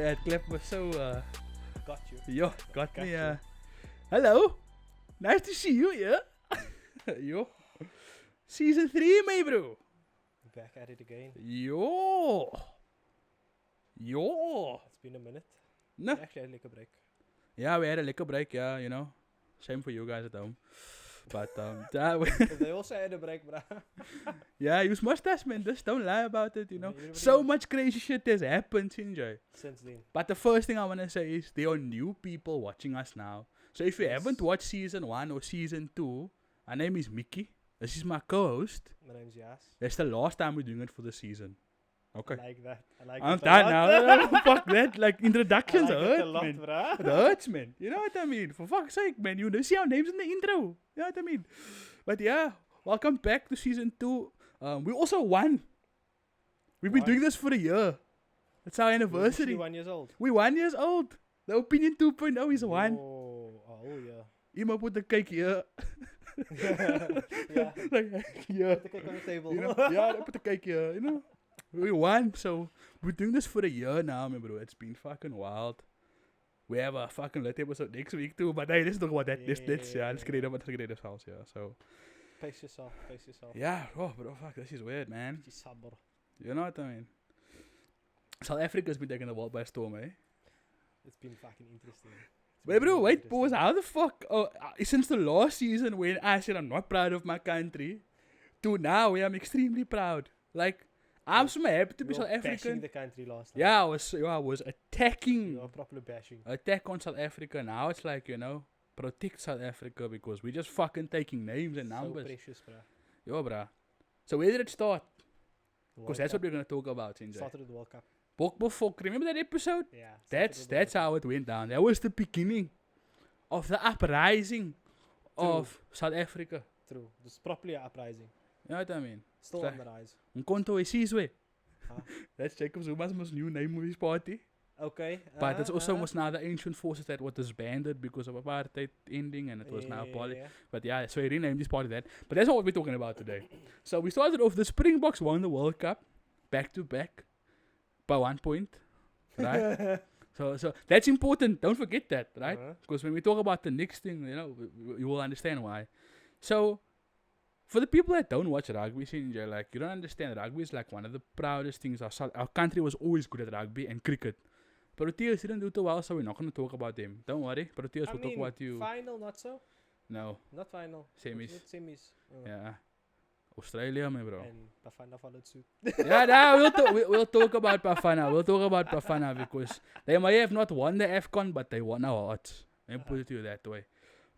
that clip was so Got you. yo, got me you. hello. Nice to see you, yeah. Yo. Season 3, my bro. Back at it again. Yo. It's been a minute. No. We actually had like a break. Yeah, we had a liquor break, yeah, you know. Same for you guys at home. But that But they also had a break, bruh. yeah, use mustache, man. Just don't lie about it, you know. Everybody So else. much crazy shit has happened, Sinjay. Since then. But the first thing I want to say is there are new people watching us now. So if you Yes. haven't watched season 1 or season 2, our name is Miki. This is my co-host. My name's Yaas. That's the last time we're doing it for the season. Okay. I like that. I like I'm it a done lot. now. Fuck that. Like I introductions like it hurt, a lot, man. bruh. It hurts, man. You know what I mean? For fuck's sake, man. You see our names in the intro. You know what I mean? But yeah, welcome back to season 2. We also won. We've been Won? doing this for a year. It's our You're anniversary. literally 1 years old. We're 1 year old. The opinion 2.0 is 1. Oh, yeah. Iemand put the cake here. Yeah. Like, yeah. Put the cake on the table. You know? Yeah, they put the cake here. You know? We won. So we're doing this for a year now, man, bro. It's been fucking wild. We have a fucking lit episode next week too. But hey, let's talk about that. Let's get it this house, yeah. So Pace yourself. yeah, oh bro, fuck, this is weird, man. Just sabber. You know what I mean? South Africa's been taking the world by storm, eh? It's been fucking interesting. It's Wait, been bro, really wait, interesting. pause. How the fuck? Since the last season when I said I'm not proud of my country, to now where I'm extremely proud. Like, I'm so happy to be You were South bashing African. the country last time. Yeah, I was attacking. You were properly bashing. Attack on South Africa. Now it's like, you know, protect South Africa because we're just fucking taking names and So numbers. precious, bruh. Yo, bruh. So where did it start? The Because World that's Cup. what we're going to talk about, Sinjay. Started with the World Cup. Befok. Remember that episode? Yeah. started with the That's World how it went down. That was the beginning of the uprising of South Africa. Cup. True. It's properly an uprising. You know what I mean? Still It's on the rise. Mkonto Isizwe. Huh? That's Jacob Zuma's most new name of his party. Okay. But it's also was now the ancient forces that were disbanded because of apartheid ending and it was now poly. yeah. But yeah, so he renamed his party that. But that's not what we're talking about today. So we started off, the Springboks won the World Cup back to back by 1 point. Right? So that's important. Don't forget that, right? Uh-huh. Because when we talk about the next thing, you know, you will understand why. So for the people that don't watch rugby, Sinjay, like, you don't understand, rugby is like one of the proudest things. Our country was always good at rugby and cricket. Proteas didn't do too well, so we're not going to talk about them. Don't worry, Proteas will talk about you. Final, not so. No, Not final. Semis. Was it semis. Yeah. Australia, my bro. And Bafana followed suit. Yeah, nah, we'll talk about Bafana. We'll talk about Bafana because they may have not won the AFCON, but they won our hearts. Let me put it to you that way.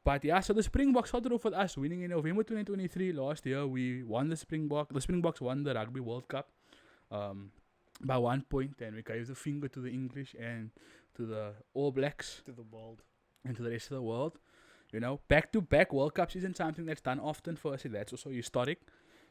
But yeah, so the Springboks started off with us winning in November 2023 last year. We won the Springboks. The Springboks won the Rugby World Cup by 1 point, and we gave the finger to the English and to the All Blacks To the world. and to the rest of the world. You know, back-to-back World Cups isn't something that's done often for us. That's also historic.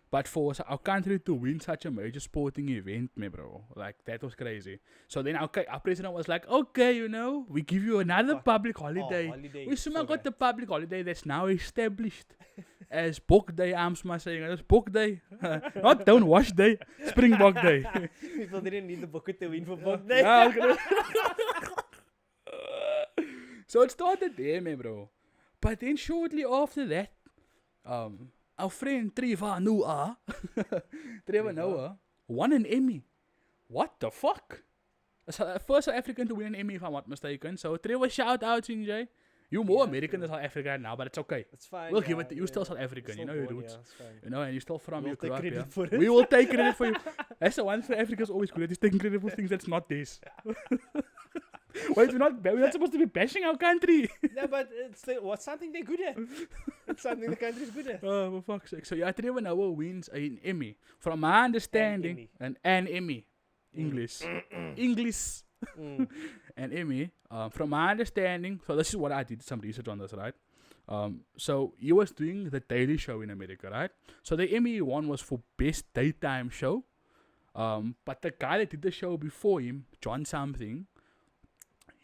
But for our country to win such a major sporting event, me bro, like, that was crazy. So then our president was like, okay, you know, we give you another Fuck. public holiday. Holiday. We somehow for got the that. public holiday that's now established as Bok Day. I'm saying it's Bok Day, not Don't Wash Day, Springbok Day. People didn't need the bucket to win for both days. Yeah, I was gonna- So it started there, man, bro. But then shortly after that, our friend Trevor Noah, won an Emmy. What the fuck? First South African to win an Emmy, if I'm not mistaken. So Trevor, shout out, Sinjay. You're more Yeah, American true. than South African now, but it's okay. It's fine. We'll give it to you. Still South African, Still you know your born, roots. yeah, it's fine. You know, and you're still from We'll you take grew up credit here. for it. We will take credit for you. That's the one thing Africa's always good at, is taking credit for things that's not theirs. Wait, we're not supposed to be bashing our country. Yeah, but it's what's something they're good at. It's something the country's good at. Oh, for fuck's sake. So yeah, Trevor Noah wins an Emmy. From my understanding, an Emmy. English. English. Mm. An Emmy. From my understanding, so this is what I did some research on this, right? So he was doing the Daily Show in America, right? So the Emmy he won was for best daytime show. But the guy that did the show before him, John something,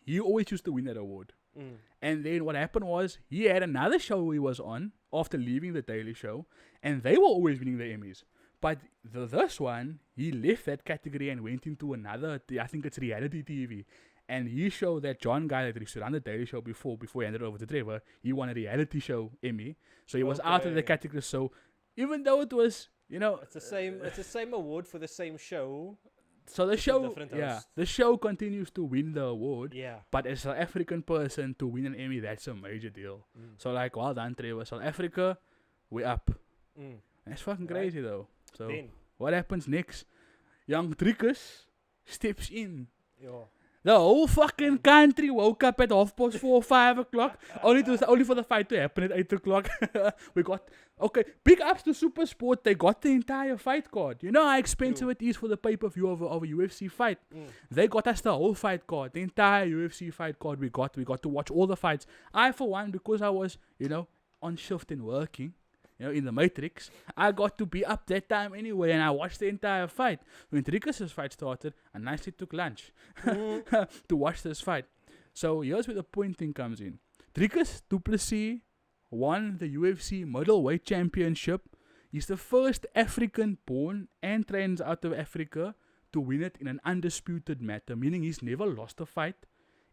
he always used to win that award. Mm. And then what happened was he had another show he was on after leaving the Daily Show, and they were always winning the Emmys. But this one, he left that category and went into another, I think it's reality TV. And he showed that John guy that used to run the Daily Show before he handed it over to Trevor, he won a reality show Emmy. So he was out of the category. So even though it was, It's the same award for the same show. So the show, different hosts. the show continues to win the award. Yeah. But as an African person to win an Emmy, that's a major deal. So like, well done, Trevor. South Africa, we up. That's fucking crazy though. So Then. what happens next? Young Driekus steps in. Yeah. The whole fucking country woke up at 4:30, 5 o'clock. only for the fight to happen at 8 o'clock. We got big ups to Super Sport. They got the entire fight card. You know how expensive it is for the pay-per-view of a UFC fight. They got us the whole fight card, the entire UFC fight card. We got to watch all the fights. I, for one, because I was on shift and working, in the Matrix, I got to be up that time anyway, and I watched the entire fight. When Driekus' fight started, I nicely took lunch to watch this fight. So here's where the point thing comes in. Driekus du Plessis won the UFC middleweight championship. He's the first African born and trained out of Africa to win it in an undisputed matter, meaning he's never lost a fight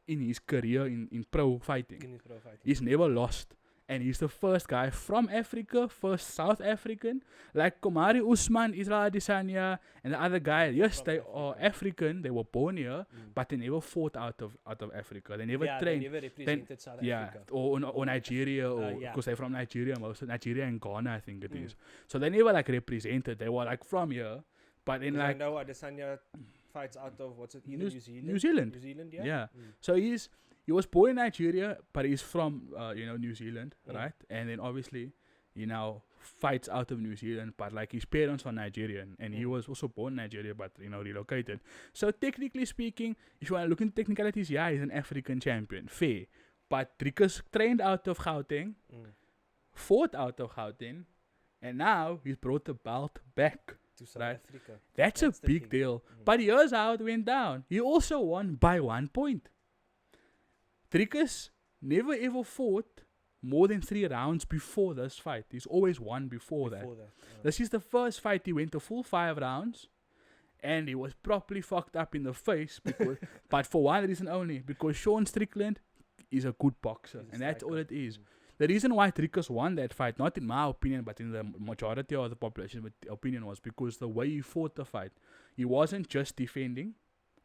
in his career in pro fighting. He's never lost. And he's the first guy from Africa, first South African. Like Komari Usman, Israel Adesanya, and the other guy. Yes, they are African. They were born here, but they never fought out of Africa. They never trained. They never represented South Africa. Or Nigeria, or because they're from Nigeria, most of Nigeria and Ghana, I think it is. So they never represented. They were from here, but in I know Adesanya fights out of New Zealand. New Zealand, yeah. Yeah. So he was born in Nigeria, but he's from, New Zealand, right? And then obviously, he now fights out of New Zealand, but his parents are Nigerian, and he was also born in Nigeria, but relocated. So technically speaking, if you want to look into technicalities, yeah, he's an African champion, fair. But Driekus trained out of Gauteng, fought out of Gauteng, and now he's brought the belt back to South Africa. That's a big deal. But here's how it went down. He also won by 1 point. Driekus never ever fought more than 3 rounds before this fight. He's always won before that. This is the first fight he went a full 5 rounds, and he was properly fucked up in the face, but for one reason only, because Sean Strickland is a good boxer, and that's all it is. The reason why Driekus won that fight, not in my opinion, but in the majority of the population, opinion was because the way he fought the fight, he wasn't just defending.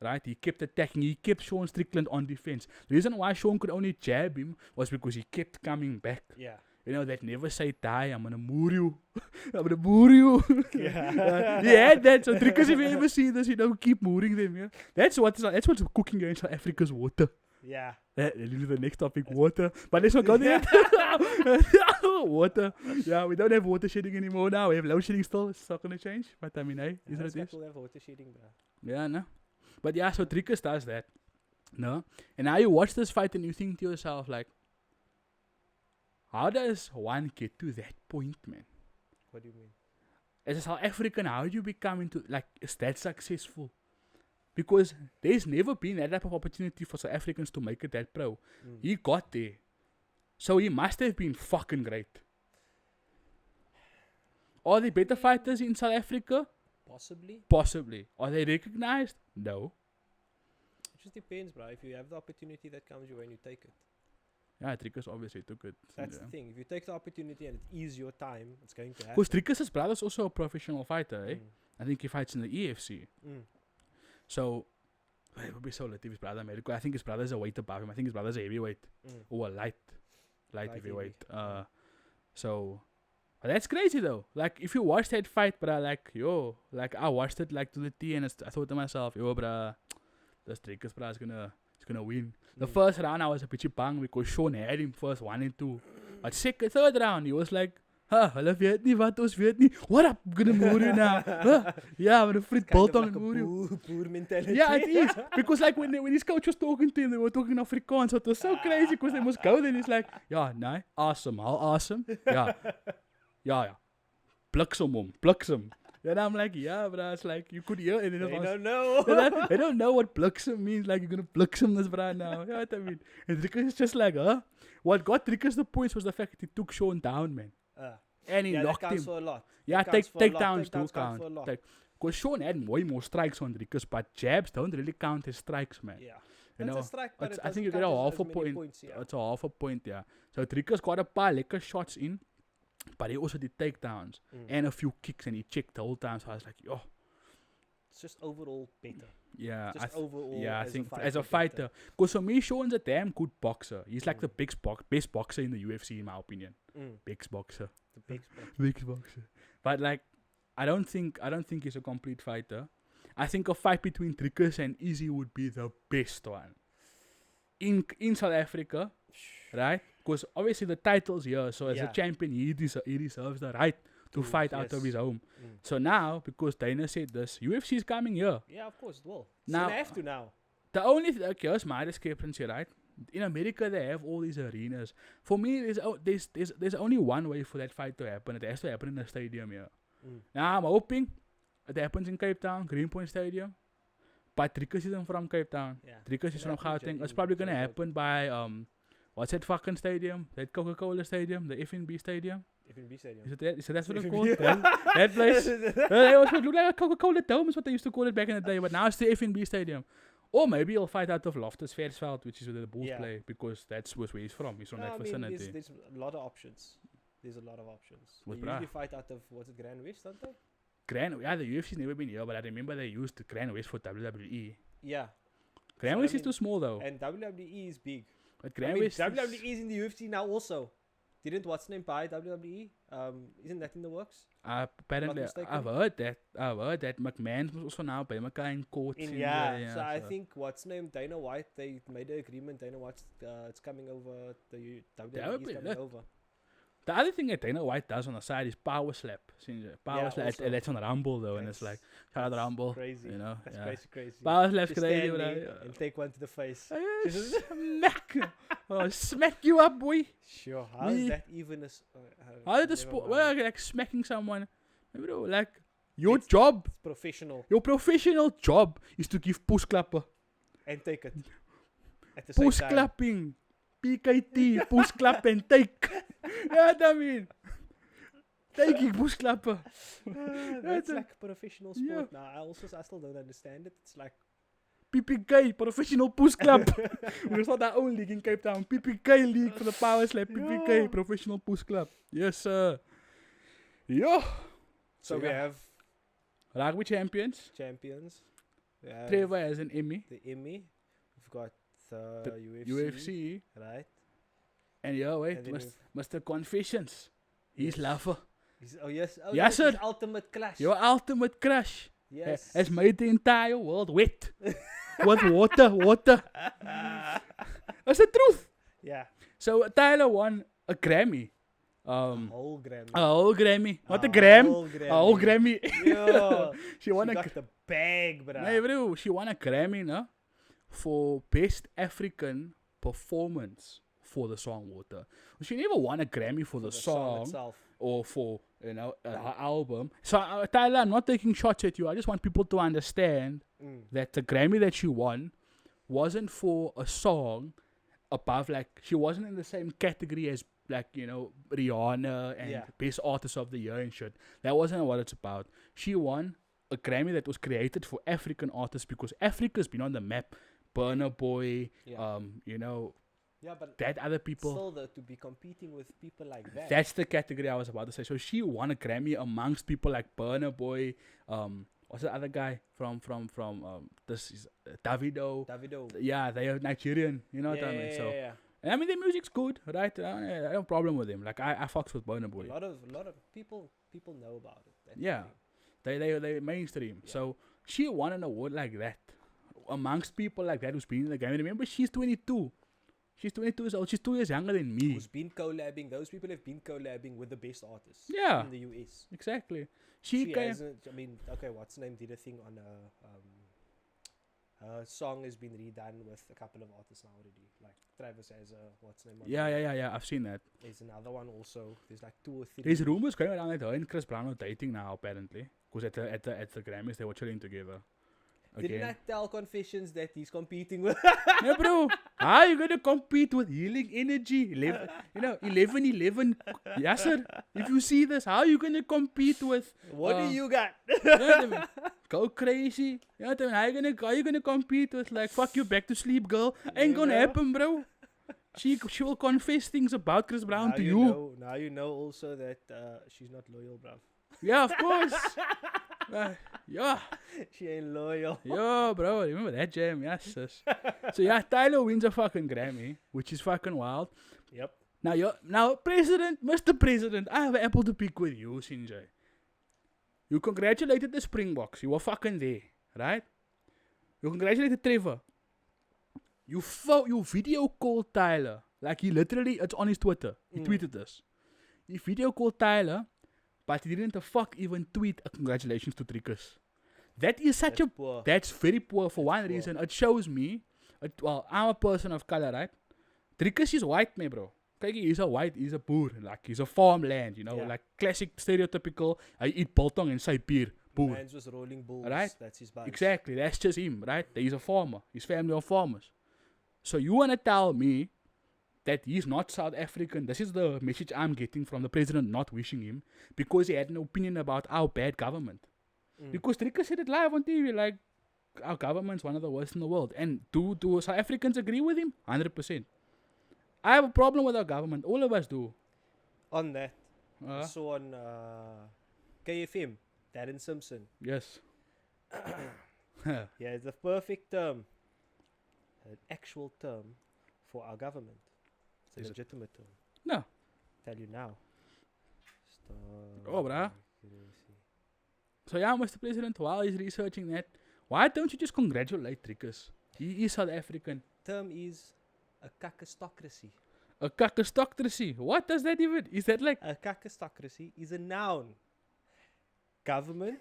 Right, he kept attacking. He kept Sean Strickland on defense. The reason why Sean could only jab him was because he kept coming back. Yeah. That never say die. I'm gonna moor you. I'm gonna moor you. Yeah. He had that. So Driekus, if you ever see this, keep mooring them. Yeah. That's what's cooking against South Africa's water. Yeah. The next topic, water. But let's not go there. Water. Yeah, we don't have water shedding anymore now. We have load shedding still. It's not gonna change. But I mean, hey, is it? We'll have water shedding, bro. Yeah, no. But yeah, so Driekus does that. No? And now you watch this fight and you think to yourself, how does one get to that point, man? What do you mean? As a South African, how do you become is that successful? Because there's never been that type of opportunity for South Africans to make it that pro. He got there. So he must have been fucking great. Are there better fighters in South Africa? Possibly. Are they recognized? No. It just depends, bro. If you have the opportunity that comes your way and you take it. Yeah, Driekus obviously took it. That's the thing. If you take the opportunity and it is your time, it's going to happen. Because Driekus' brother's also a professional fighter, eh? I think he fights in the EFC. So, it would be so lit if his brother made it. I think his brother's a weight above him. I think his brother's a heavyweight. Or a light heavyweight. So... But that's crazy though. If you watch that fight, bruh, I watched it to the T, and I thought to myself, yo, bruh, this Driekus, bruh, is gonna win. The first round I was a bitchy bang because Sean had him first 1 and 2. But third round he was like, hulle weet nie wat ons weet nie. What up? I'm gonna moor you now. Yeah, I'm gonna flip Bolton and moor you. Poor mentality. Yeah, it is. Because when his coach was talking to him, they were talking Afrikaans. So it was so crazy because they must go there. And he's like, yeah, no, awesome, how awesome. Yeah. Yeah. Bliksem. And I'm like, yeah, bro. It's you could hear it. They don't know. They don't know what bliksem means. You're going to bliksem this, bro, now. You know what I mean? And Driekus is just huh? What got Driekus the points was the fact that he took Sean down, man. And he knocked him. For a lot. Yeah, takedowns do count. Because Sean had way more strikes on Driekus, but jabs don't really count as strikes, man. Yeah. You That's know, a strike, but it's, it I think you doesn't get a count as half a many point. points, yeah. It's a half a point, yeah. So Tricker's got a paar lekker shots in, but he also did takedowns and a few kicks, and he checked the whole time. So I was like, yo, It's just overall better. yeah, Just overall, yeah, I as think a as a fighter, fighter, because for me, Sean's a damn good boxer. He's like the best boxer in the UFC, in my opinion. Best boxer, The big spot. best boxer. But like, I don't think he's a complete fighter. I think a fight between Trickers and Easy would be the best one in South Africa, right? Because obviously the title's here, so as a Yeah. champion, he deserves the right to fight out of his home. So now, because Dana said this, UFC is coming here. Yeah, of course it will. Now- So they have to now. The only here's my discrepancy, right? In America, they have all these arenas. For me, there's only one way for that fight to happen. It has to happen in a stadium here. Now I'm hoping it happens in Cape Town, Greenpoint Stadium. But Trickers isn't from Cape Town. Yeah. Trickers is from It'll happen Gauteng. It's in probably gonna Joburg. happen by what's that fucking stadium? That Coca-Cola Stadium, the FNB Stadium. FNB Stadium. Is it that? Is that what it's FNB. called? That place. It was look like a Coca-Cola Dome is what they used to call it back in the day, but now it's the FNB Stadium. Or maybe he'll fight out of Loftus Versfeld, which is where the Bulls Yeah. play, because that's where he's from. He's from No, that I mean, vicinity. there's a lot of options. There's a lot of options. They With usually bruh. fight out of, what's it, Grand West, don't they? The UFC's never been here, but I remember they used the Grand West for WWE. Yeah. Grand So, I West is mean, too small though. And WWE is big. But I Grand mean, West WWE is in the UFC now also. Didn't what's name buy WWE? Isn't that in the works? apparently, mistaken. I've heard that McMahon was also now by McMahon in court. So I think what's name Dana White, they made an agreement. Dana White's it's coming over. The That would WWE be is coming lit. over. The other thing that Dana White does on the side is power slap. Power Yeah, slap. also. That's on Rumble though, and it's like shout out to Rumble. Crazy. You know, That's yeah. crazy. Power slap's Just crazy. stand but there and take one to the face. Smack, smack you up, boy. Sure. How is Me- that even a? How did the never sport? mind. Well, like smacking someone, bro, like your job, It's professional your professional job is to give push clapper, and take it. At the same push time. clapping, PKT, push clap and take. You know what I mean? Taking push clapper. That's a- like professional sport now. I still don't understand it. It's like PPK, professional push clap. We're not our own league in Cape Town. PPK league for the power slap. PPK, Yeah. professional push clap. Yes, sir. Yeah. so we yeah. have Rugby champions. champions. We have Trevor has an Emmy. the Emmy. We've got the The UFC, UFC. right? And yeah, wait, And then Mr. Confessions. He's Yes. lover. Oh yes, oh Yes, yes, sir. ultimate clash. Your ultimate crush Yes. has made the entire world wet. With water. That's the truth. Yeah. So Tyler won a Grammy. Whole Grammy. A whole Grammy. Not a A gram. whole A whole Grammy. Yo, She won a got the bag, bro. Nee, bro, she won a Grammy, no? For Best African Performance for the song Water. She never won a Grammy for the song itself. or for, her album. So, Tyler, I'm not taking shots at you. I just want people to understand that the Grammy that she won wasn't for a song above, like, she wasn't in the same category as, like, Rihanna and Yeah. Best Artist of the Year and shit. That wasn't what it's about. She won a Grammy that was created for African artists because Africa's been on the map. Burna Boy, Yeah. Yeah, but that other people. still, to be competing with people like that. That's the category I was about to say. So she won a Grammy amongst people like Burna Boy. What's the other guy from this is Davido. Davido. Yeah, they are Nigerian. You know what I mean? So yeah. and I mean their music's good, right? I have no problem with them. Like I fucks with Burna Boy. A lot of people know about it. That's the Yeah. thing. They mainstream. Yeah. So she won an award like that amongst people like that who's been in the game. Remember, she's 22. She's 22 years old. She's 2 years younger than me. Who's been collabing? Those people have been collabing with the best artists. Yeah. In the US. Exactly. She came. hasn't. I mean, okay, what's name did a thing on her song has been redone with a couple of artists now already. Like Travis has a what's name on Yeah. I've seen that. There's another one also. There's like 2 or 3. There's rumors going around that her and Chris Brown are dating now, apparently. Because at the Grammys, they were chilling together. Didn't I Again. tell Confessions that he's competing with? Yeah, bro. How are you going to compete with Healing Energy? 11. Yes, sir. If you see this, how are you going to compete with... What do you got? go crazy. You know what I mean? How you gonna compete with like fuck you back to sleep girl? Ain't gonna happen, bro. She will confess things about Chris Brown now to you you. now you know also that she's not loyal, bruv. Yeah, of course. Yeah. She ain't loyal. Yo, bro, remember that jam? Yes, sis. So yeah, Tyler wins a fucking Grammy, which is fucking wild. Yep. Now, Mr. President, I have an apple to pick with you, Sinjay. You congratulated the Springboks. You were fucking there, right? You congratulated Trevor. You video called Tyler. Like he literally, it's on his Twitter. He tweeted this. He video called Tyler, but he didn't even tweet a congratulations to Trickers. That is poor. That's very poor for one reason. It shows me, well, I'm a person of color, right? Trickers is white, me bro. Kijk, he's a boer. Like, he's a farmland, you know, like classic stereotypical, I eat biltong and say beer, boer. Man's just rolling bulls. Right? That's his buzz. Exactly, that's just him, right? He's a farmer. His family are farmers. So you want to tell me that he's not South African? This is the message I'm getting from the president not wishing him because he had an opinion about our bad government. Because Tricker said it live on TV, like, our government's one of the worst in the world. And do South Africans agree with him? 100%. I have a problem with our government. All of us do. On that, I saw on KFM, Darren Simpson. Yes. Yeah, it's the perfect term. An actual term for our government. It's a legitimate term. No. Tell you now. Oh, bruh. So yeah, Mr. President, while he's researching that, why don't you just congratulate Trickers? He is South African. Term is a kakistocracy. A kakistocracy? What does that even? Is that like... A kakistocracy is a noun. Government.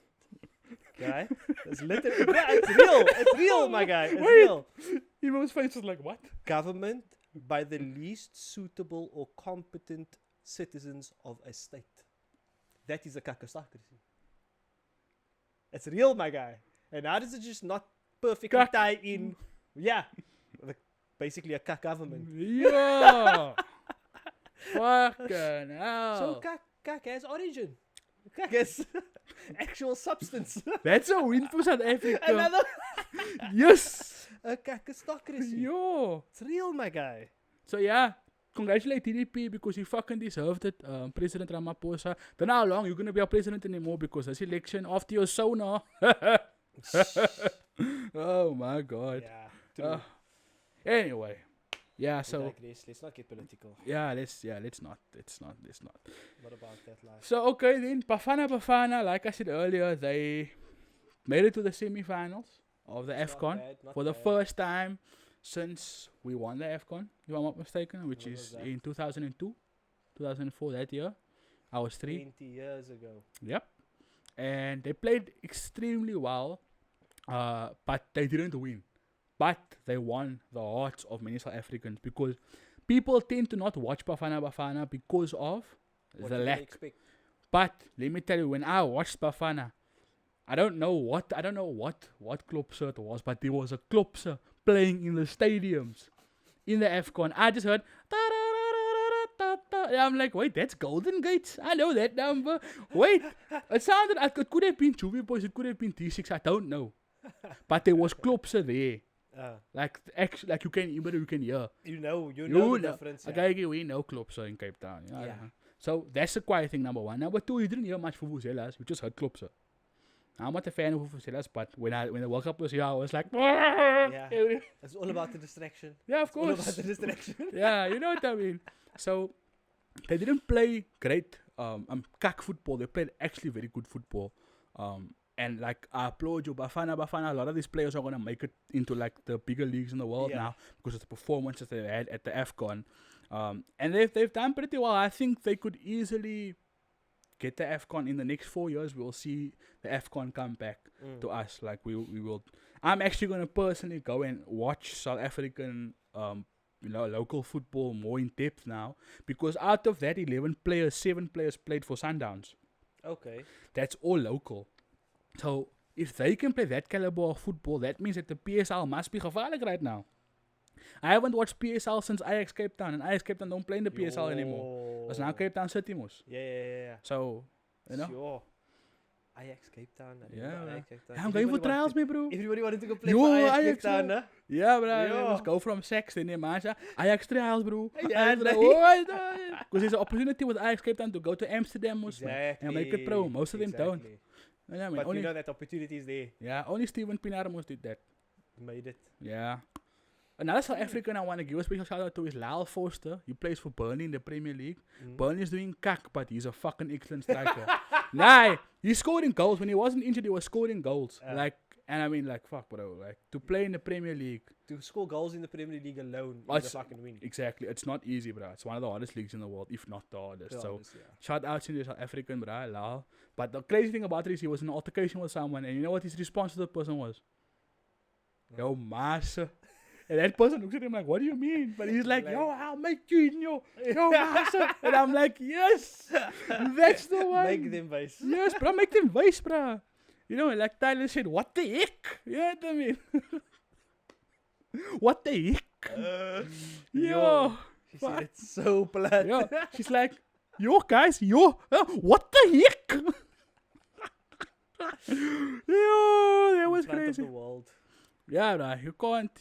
Okay? It's literally... Yeah, it's real, my guy. It's real. Emo's face was like, what? Government by the least suitable or competent citizens of a state. That is a kakistocracy. It's real, my guy. And how does it just not perfectly tie in? Yeah. Basically a cuck government. Yeah. Fucking hell. So cuck has origin. Cuck has actual substance. That's a win for South Africa. Another. Yes. A kakistocracy. Yo. It's real, my guy. So yeah. Congratulate TDP because he fucking deserved it. President Ramaphosa. Don't know how long you're going to be our president anymore because this election after your sauna. Oh my god. Yeah. Anyway. Yeah, so let's not get political. Yeah, let's not. What about that life? So okay then, Bafana, like I said earlier, they made it to the semi-finals of the AFCON for the first time since we won the AFCON, if I'm not mistaken, which is in 2002, 2004, that year. I was 3. 20 years ago. Yep. And they played extremely well, but they didn't win. But they won the hearts of many South Africans because people tend to not watch Bafana because of the lack. But let me tell you, when I watched Bafana, I don't know what Klopse it was, but there was a Klopse playing in the stadiums in the AFCON. I just heard I'm like, wait, that's Golden Gates. I know that number. Wait, it sounded like it could have been Juvie Boys, it could have been T6, I don't know. But there was Klopse there. Like you can hear. You know the difference. Okay, we know Klopse in Cape Town. Yeah. So that's the quiet thing, number one. Number two, you didn't hear much Vuvuzelas. You just heard Klopse. I'm not a fan of Vuvuzelas, but when the World Cup was here, I was like, yeah, it's all about the distraction. Yeah, of course. All about the distraction. Yeah, you know what I mean. So they didn't play great cack football. They played actually very good football. And like I applaud you, Bafana. A lot of these players are gonna make it into like the bigger leagues in the world now because of the performances they had at the AFCON. And they've done pretty well. I think they could easily get the AFCON in the next 4 years. We'll see the AFCON come back to us. Like we will. I'm actually gonna personally go and watch South African local football more in depth now because out of that 11 players, 7 players played for Sundowns. Okay. That's all local. So if they can play that caliber of football, that means that the PSL must be gevaarlijk right now. I haven't watched PSL since Ajax Cape Town, and Ajax Cape Town don't play in the PSL anymore. It's now Cape Town City, mos. Yeah. So, you know. Sure. Ajax Cape Town. I Yeah, remember bro. Ajax Cape Town. I'm going for Everybody trials, wanted- me, bro. Everybody wanted to go play Yo, for Ajax Cape Ajax, Town, bro. huh? Yeah, bro. Yo. Let's go from sex to Nemasha. Ajax trials, bro. Yeah, Because there's an opportunity with Ajax Cape Town to go to Amsterdam, Exactly. and make it pro. Most of them don't. Exactly. And I mean, But only, you know that opportunity is there. yeah, only Steven Pinaramos did that. Made it. Yeah. Another South African I want to give a special shout out to is Lyle Foster. He plays for Burnley in the Premier League. Mm. Burnley's doing cack, but he's a fucking excellent striker. Nah, he's scoring goals. When he wasn't injured, he was scoring goals. And I mean, like, fuck, bro. Like, to play in the Premier League. To score goals in the Premier League alone Oh, is a it's- fucking win. Exactly. It's not easy, bro. It's one of the hardest leagues in the world, if not the hardest. The So, hardest, yeah. shout out to the South African, bro, Lyle. But the crazy thing about it is he was in an altercation with someone, and you know what his response to the person was? Yo, massa. And that person looks at him like, what do you mean? But he's like, yo, I'll make you in yo massa. And I'm like, yes, that's the one. Make them base. Yes, bro, make them vice, bro. You know, like Tyler said, what the heck? You know what I mean? What the heck? Yo. She fuck. said it's so blunt. Yo. She's like, yo, guys, yo, what the heck? Yo, that was In front of crazy. the world. Yeah, bro, you can't.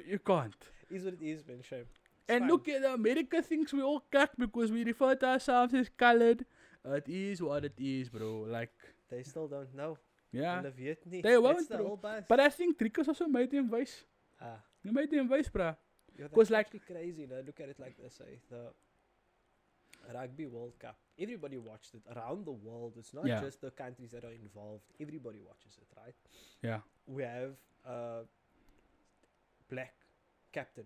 You can't. Is what it is, man. Shame. It's And fine. look at the America thinks we all cack because we refer to ourselves as colored. It is what it is, bro. Like, They still don't know. yeah. In the Vietnam. They won't, That's the bro. whole buzz. But I think Trickers also made them vice. Ah. They made them vice, bro. Yeah, 'Cause, that's like- actually crazy. No? Look at it like this. The Rugby World Cup. Everybody watched it around the world. It's not Yeah. just the countries that are involved. Everybody watches it, right? Yeah. We have a black captain,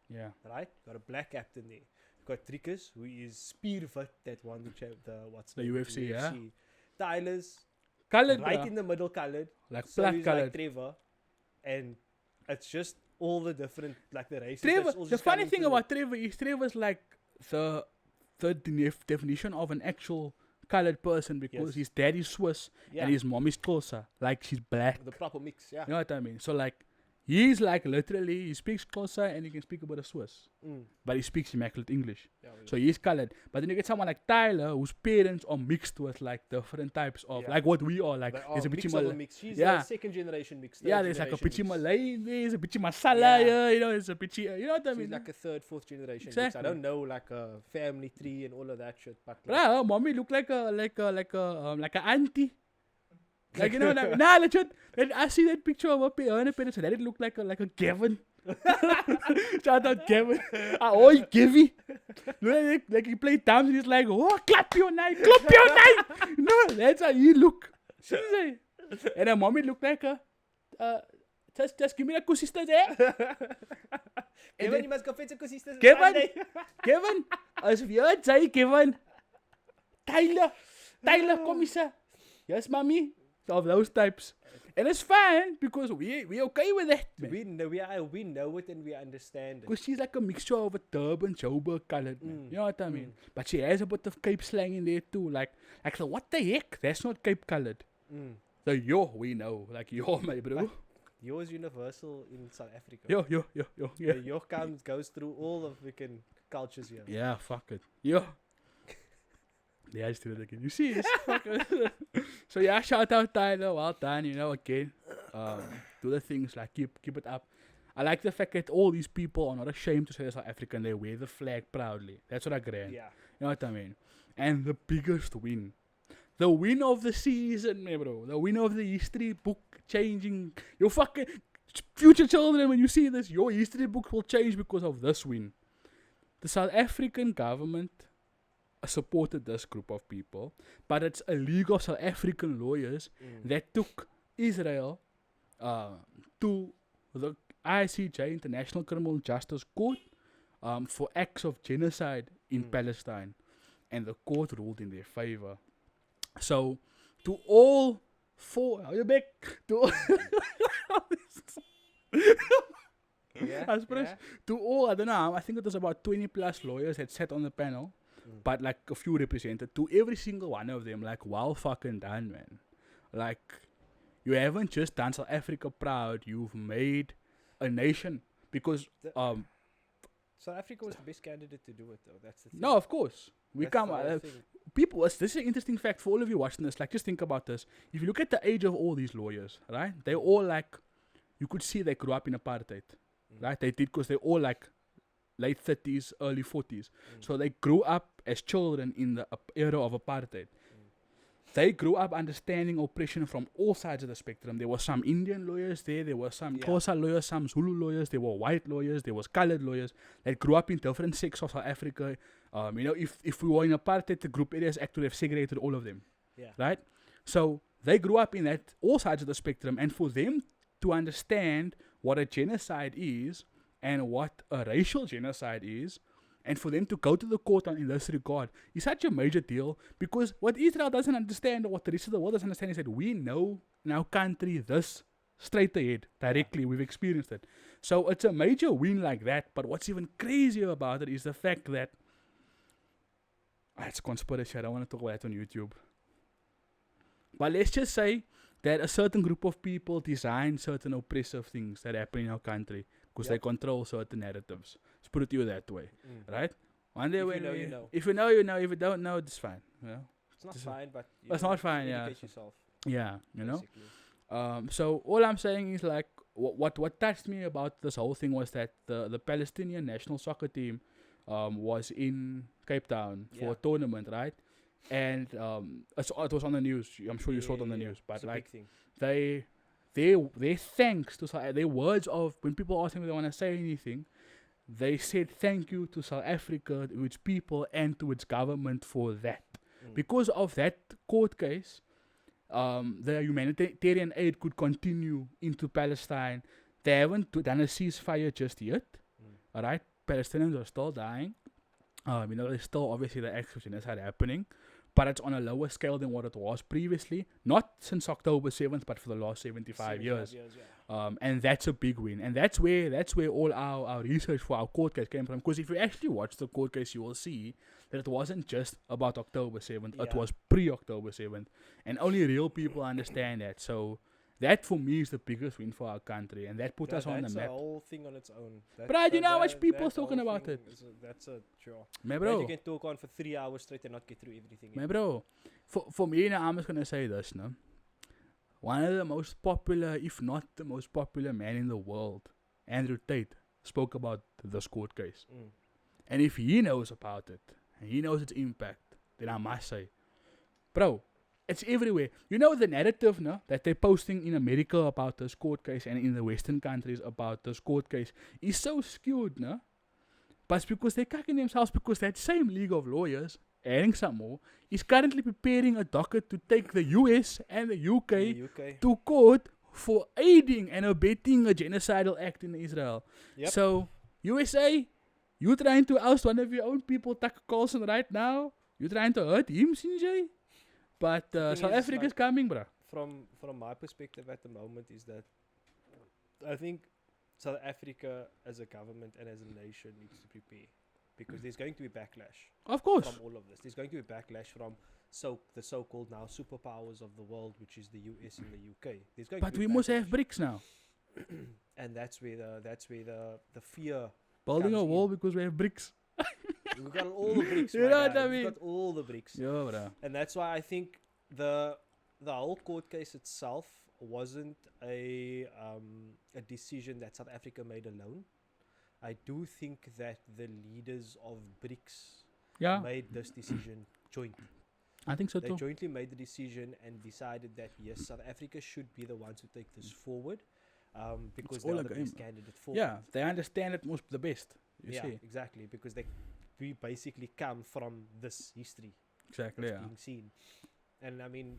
Yeah. right? Got a black captain there. Got Trickers, who is Spearfoot that won what's The name? UFC, yeah. Tyler's Colored, right bro. in the middle, colored. Like So black he's colored. like Trevor, and it's just all the different, like the races. Trevor, that's all the just funny coming thing through. about Trevor is Trevor's like the definition of an actual colored person because Yes. his dad is Swiss Yeah, and his mom is Xhosa. Like, she's black. the proper mix. Yeah. You know what I mean? So, like, he's like literally, he speaks Xhosa and he can speak a bit of Swiss. Mm. But he speaks immaculate English. Yeah, well, So he's colored. But then you get someone like Tyler whose parents are mixed with like different types of, Yeah. like what we are. Like, they there's are a bit mix of of a Malay. mix. She's Yeah. a second generation mix. Yeah, third there's like a generation bit mix. Malay, there's a bit masala, Yeah. yeah, you know, there's a bit, you know what I She's mean? like a third, fourth generation mix. Exactly. I don't know like a family tree and all of that shit. But like, Bro, mommy look like a auntie. Like, you know what I mean? Nah, legit. And I see that picture of her parents, and that it looked like a Gavin. Shout out Gavin. Oi, Givy. Like he played drums and he's like, oh, clap your knife. No, that's how he look. She's like, and her mommy looked like just give me the sister there. Kevin, you must go fetch a sister. Kevin, Kevin, as we heard say, Kevin. Tyler, kom eens. Yes, mommy. So of those types. And it's fine because we okay with that, man. We know it and we understand it. Because she's like a mixture of a Durban, Joburg colored, man. You know what I mean? But she has a bit of Cape slang in there too. Like so what the heck? That's not Cape colored. Mm. So yo, we know. Like yo, my bro. Yours universal in South Africa. Yo. Yeah. The York goes through all of freaking cultures here. Yeah, fuck it. Yo. Yeah, I just did it again. You see, it's fucking. So yeah, shout out Tyler. Well done. You know, again, do the things like keep it up. I like the fact that all these people are not ashamed to say they're South African. They wear the flag proudly. That's what I grant. Yeah. You know what I mean? And the biggest win, the win of the season, man, bro. The win of the history book changing. Your fucking future children, when you see this, your history book will change because of this win. The South African government supported this group of people, but it's a league of South African lawyers that took Israel to the ICJ, International Criminal Justice Court, for acts of genocide in Palestine, and the court ruled in their favor. So, to all four, are you back? To Yeah. I suppose to all, I don't know, I think it was about 20 plus lawyers that sat on the panel, but like a few represented. To every single one of them, like, well fucking done, man. Like, you haven't just done South Africa proud, you've made a nation. Because, South Africa was the best candidate to do it, though. That's the thing. no, of course. We That's come, the whole thing. people, this is an interesting fact for all of you watching this. Like, just think about this. If you look at the age of all these lawyers, right? They all like, you could see they grew up in apartheid, right? They did because they're all like late 30s, early 40s. So they grew up as children in the era of apartheid. They grew up understanding oppression from all sides of the spectrum. There were some Indian lawyers there were some Xhosa lawyers, some Zulu lawyers, there were white lawyers, there was colored lawyers. They grew up in different sects of South Africa. If we were in apartheid, the group areas act would have segregated all of them, right? So they grew up in that all sides of the spectrum, and for them to understand what a genocide is and what a racial genocide is, and for them to go to the court in this regard is such a major deal, because what Israel doesn't understand, or what the rest of the world doesn't understand, is that we know in our country this straight ahead, directly. We've experienced it. So it's a major win like that. But what's even crazier about it is the fact that it's conspiracy. I don't want to talk about that on YouTube. But let's just say that a certain group of people design certain oppressive things that happen in our country because they control certain narratives. Let's put it to you that way, right? One day when you know. If you know, you know. If you don't know, it's fine. You know? It's not fine, but it's not fine. Yeah, yourself, yeah, you know. basically. So all I'm saying is, like, what touched me about this whole thing was that the Palestinian national soccer team was in Cape Town for a tournament, right? And it was on the news. I'm sure you saw it on the news. But it's a like, big thing. their thanks to their words of, when people ask them if they want to say anything, they said thank you to South Africa, to its people, and to its government for that. Because of that court case, the humanitarian aid could continue into Palestine. They haven't done a ceasefire just yet. Alright, Palestinians are still dying. There's still obviously the acts of genocide happening, but it's on a lower scale than what it was previously. Not since October 7th, but for the last 75 years. And that's a big win. And that's where all our research for our court case came from. Because if you actually watch the court case, you will see that it wasn't just about October 7th. It was pre-October 7th. And only real people understand that. So that for me is the biggest win for our country, and that put us on the map. That's a whole thing on its own. But you know how much people talking about it. That's a sure. My bro, you can talk on for 3 hours straight and not get through everything. My bro, for me, now I'm just gonna say this, no. One of the most popular, if not the most popular man in the world, Andrew Tate, spoke about this court case. And if he knows about it, and he knows its impact, then I must say, bro, it's everywhere. You know the narrative, no, that they're posting in America about this court case and in the Western countries about this court case is so skewed, no? But it's because they're cocking themselves, because that same league of lawyers, adding some more, is currently preparing a docket to take the US and the UK to court for aiding and abetting a genocidal act in Israel. So, USA, you trying to oust one of your own people, Tucker Carlson, right now? You trying to hurt him, Sinjay? But South Africa's coming, bro. From my perspective at the moment is that I think South Africa as a government and as a nation needs to prepare, because there's going to be backlash. Of course. From all of this. There's going to be backlash from the so-called now superpowers of the world, which is the US and the UK. There's going but to be we must have BRICS now. And that's where the fear building a comes wall in. because we have BRICS. We've got all the bricks. You know what I mean? We've got all the bricks. Yeah, bro. And that's why I think the whole court case itself wasn't a decision that South Africa made alone. I do think that the leaders of BRICS made this decision jointly. I think so They too. jointly made the decision and decided that yes, South Africa should be the ones who take this forward, because It's all they're a the game, best bro. candidate for Yeah, they understand it most the best. You yeah, see. exactly, because we basically come from this history Exactly, that's being seen. And I mean,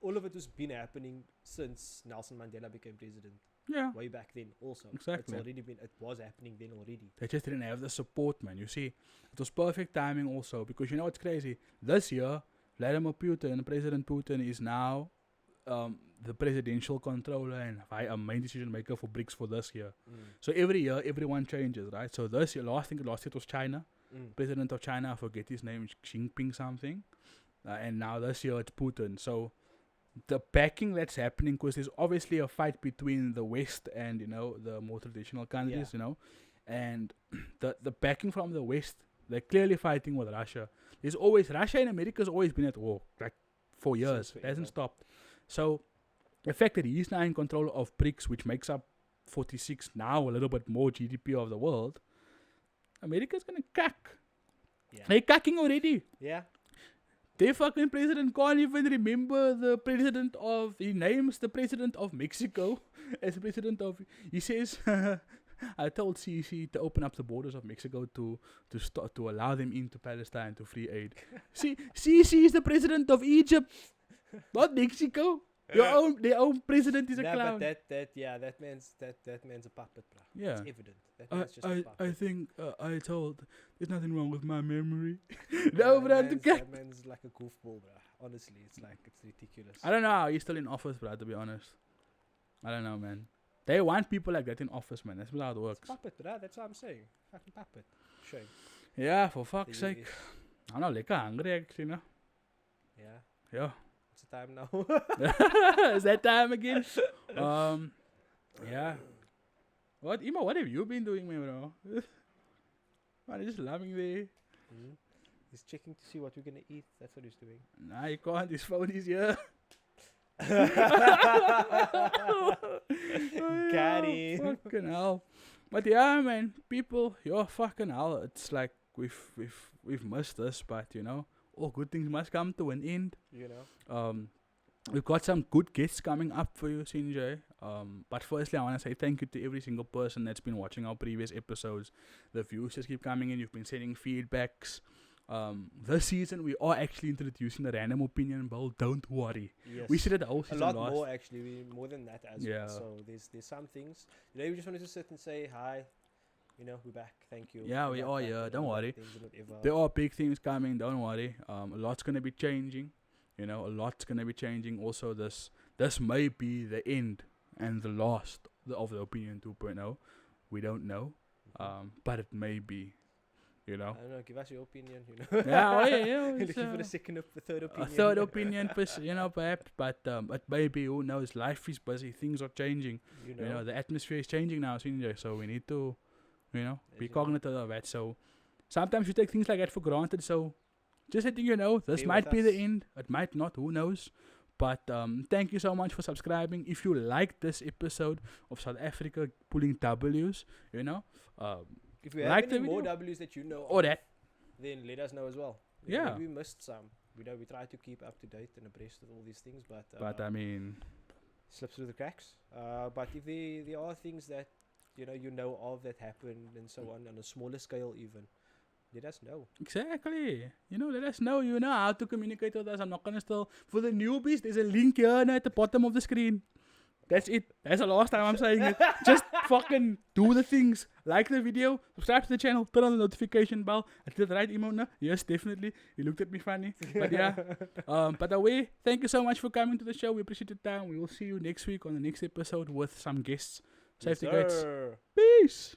all of it has been happening since Nelson Mandela became president. Yeah. Way back then also. Exactly. It was happening then already. They just didn't have the support, man. You see, it was perfect timing also, because you know what's crazy? This year, President Putin is now the presidential controller and a main decision maker for BRICS for this year. So every year, everyone changes, right? So this year, last year it was China. President of China, I forget his name, Xi Jinping something. And now this year it's Putin. So the backing that's happening, because there's obviously a fight between the West and, the more traditional countries, and the backing from the West They're clearly fighting with Russia. Russia and America's always been at war, like for years. It hasn't stopped. So the fact that he's now in control of BRICS, which makes up 46 now, a little bit more GDP of the world, America's gonna cack. Yeah. They're cacking already. Yeah. Their fucking president can't even remember the president of. He names the president of Mexico as president of. He says, "I told CC to open up the borders of Mexico to allow them into Palestine to free aid." See, CC is the president of Egypt, not Mexico. Their own president is a clown. But that man's a puppet, bro. Yeah. It's evident. That man's just a puppet. I think I told. There's nothing wrong with my memory. No, bro, that man's like a goofball, bro. Honestly, it's ridiculous. I don't know how he's still in office, bro, to be honest. I don't know, man. They want people like that in office, man. That's how it works. It's puppet, bro. That's what I'm saying. Fucking puppet. Shame. Yeah, for fuck's sake. I'm not like hungry, actually, no? Yeah. Yeah. What's the time now? Is that time again? Yeah. What have you been doing, man, bro? Man, just loving there. He's checking to see what we're gonna eat. That's what he's doing. Nah, you can't. His phone is here. Got him. Fucking hell. But yeah, man, people, you're fucking hell. It's like we've missed this, but you know, all good things must come to an end. You know. We've got some good guests coming up for you, Sinjay. But firstly, I want to say thank you to every single person that's been watching our previous episodes. The views just keep coming in. You've been sending feedbacks. This season, we are actually introducing the random opinion bowl. Don't worry. Yes. We said it the whole season a lot last. more, actually. More than that as well. So there's some things. You know, we just wanted to sit and say hi. You know, we're back. Thank you. Yeah, we are here. Don't worry. There are big things coming. Don't worry. A lot's going to be changing. You know, a lot's going to be changing. Also, this may be the end and the last of the Opinion 2.0. We don't know. But it may be. You know? I don't know. Give us your opinion, you know. Yeah. Looking for a second, a third opinion. A third opinion, you know, perhaps. But maybe, who knows? Life is busy. Things are changing. You know, the atmosphere is changing now, so we need to, you know, be cognizant of that. So sometimes you take things like that for granted. So just letting you know, this might be the end. It might not. Who knows? But thank you so much for subscribing. If you liked this episode of South Africa pulling W's, you know, if you have any more W's that you know or that, then let us know as well. Yeah. Maybe we missed some. We try to keep up to date and abreast with all these things, but I mean, slips through the cracks. But if there are things that you know of that happened and so on a smaller scale even, let us know. Exactly. You know, let us know. You know how to communicate with us. I'm not gonna still for the newbies. There's a link here at the bottom of the screen. That's it. That's the last time I'm saying it. Just fucking do the things. Like the video, subscribe to the channel, turn on the notification bell. I did the right emote now. Yes, definitely. You looked at me funny. But yeah. But away, thank you so much for coming to the show. We appreciate your time. We will see you next week on the next episode with some guests. Safety gates. Peace.